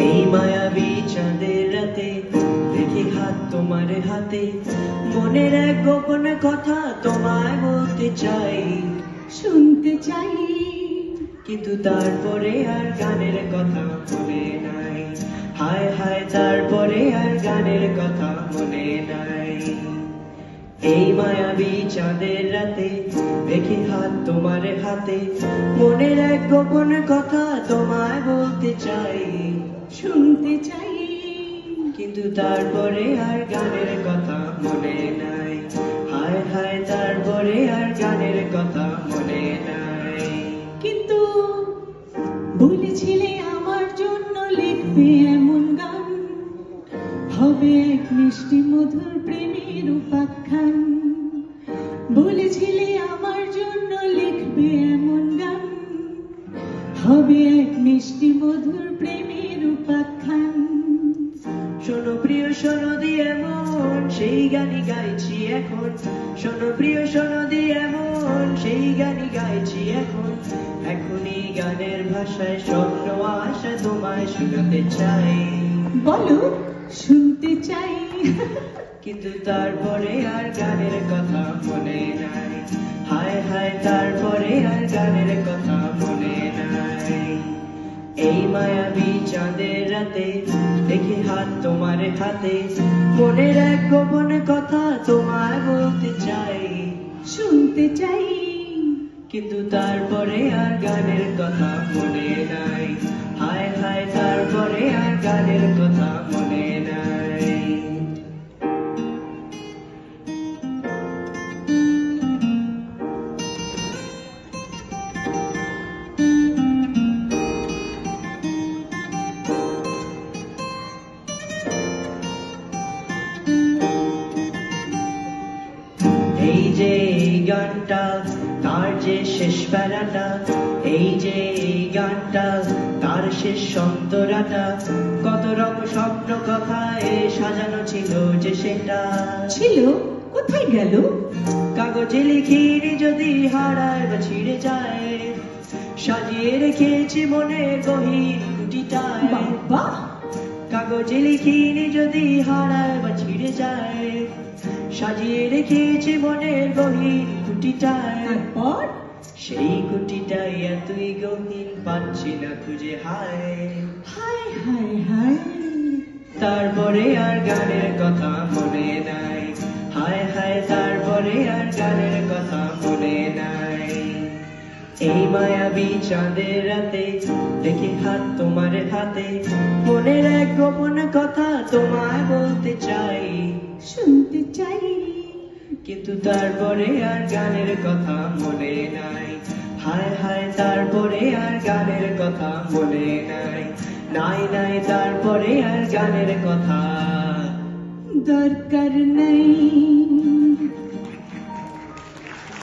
এই মায়াবী চাঁদের রাতে দেখি হাত তোমার হাতে, মনের এক গোপন কথা তোমায় বলতে চাই, শুনতে চাই, কিন্তু তারপরে আর গানের কথা মনে নাই। হায় হায়, তারপরে আর গানের কথা মনে নাই। এই মায়াবী চাঁদের রাতে দেখি হাত তোমার হাতে, মনের এক গোপন কথা তোমায় বলতে চাই, শুনতে চাই, কিন্তু তারপরে আর গানের কথা মনে নাই। হায় হায়, তারপরে আর গানের কথা মনে নাই। কিন্তু বলেছিলে আমার জন্য লিখবে এমন গান, হবে এক মিষ্টি মধুর প্রেমের উপাখ্যান। বলেছিলে আমার জন্য লিখবে এমন গান, হবে এক মিষ্টি মধুর প্রেমের উপাখ্যান। শোনো প্রিয়, শোনো দিয়ে মন, সেই গানই গাইছি এখন। শোনো প্রিয়, শোনো দিয়ে মন, সেই গানই গাইছি এখন। এখনই গানের ভাষায় স্বপ্ন আশা তোমায় শোনাতে চাই। বলো, শুনতে চাই, কিন্তু তারপরে আর গানের কথা মনে নাই। হায় হায়, তারপরে আর গানের কথা মনে নাই। এই মায়াবী চাঁদের রাতে দেখি হাত তোমার হাতে, মনের এক গোপন কথা তোমায় বলতে চাই, শুনতে চাই, কিন্তু তারপরে আর গানের কথা মনে নাই। হায় হায়, তারপরে আর গানের কথা মনে নাই। এই যে এই গানটা, তার যে শেষ প্যারাটা, এই যে এই গানটা, তার শেষ অন্তরাটা, কত রকম স্বপ্ন কথায় সাজানো ছিল যে সেটা। ছিল, কোথায় গেল? কাগজে লিখিনি যদি হারায় বা ছিঁড়ে যায়, সাজিয়ে রেখেছি মনে গহীন কুটিটায়। বাবা, কাগজে লিখিনি যদি হারায় বা ছিঁড়ে যায়, সাজিয়ে রেখেছি মনের গহীন কুটিটায়। তারপর সেই কুটিটাই এতই গহীন, পাচ্ছি না খুঁজে। হায় হায় হায় হায়, তারপরে আর গানের কথা মনে নাই। হায় হায়, তারপরে আর গানের কথা মনে নাই। এই মায়াবী চাঁদের রাতে দেখি হাত তোমার হাতে, মনের এক গোপন কথা তোমায় বলতে চাই, শুনতে চাই, কিন্তু তারপরে আর গানের কথা মনে নাই। হায় হায়, তারপরে আর গানের কথা মনে নাই। নাই নাই, তারপরে আর গানের কথা দরকার নেই।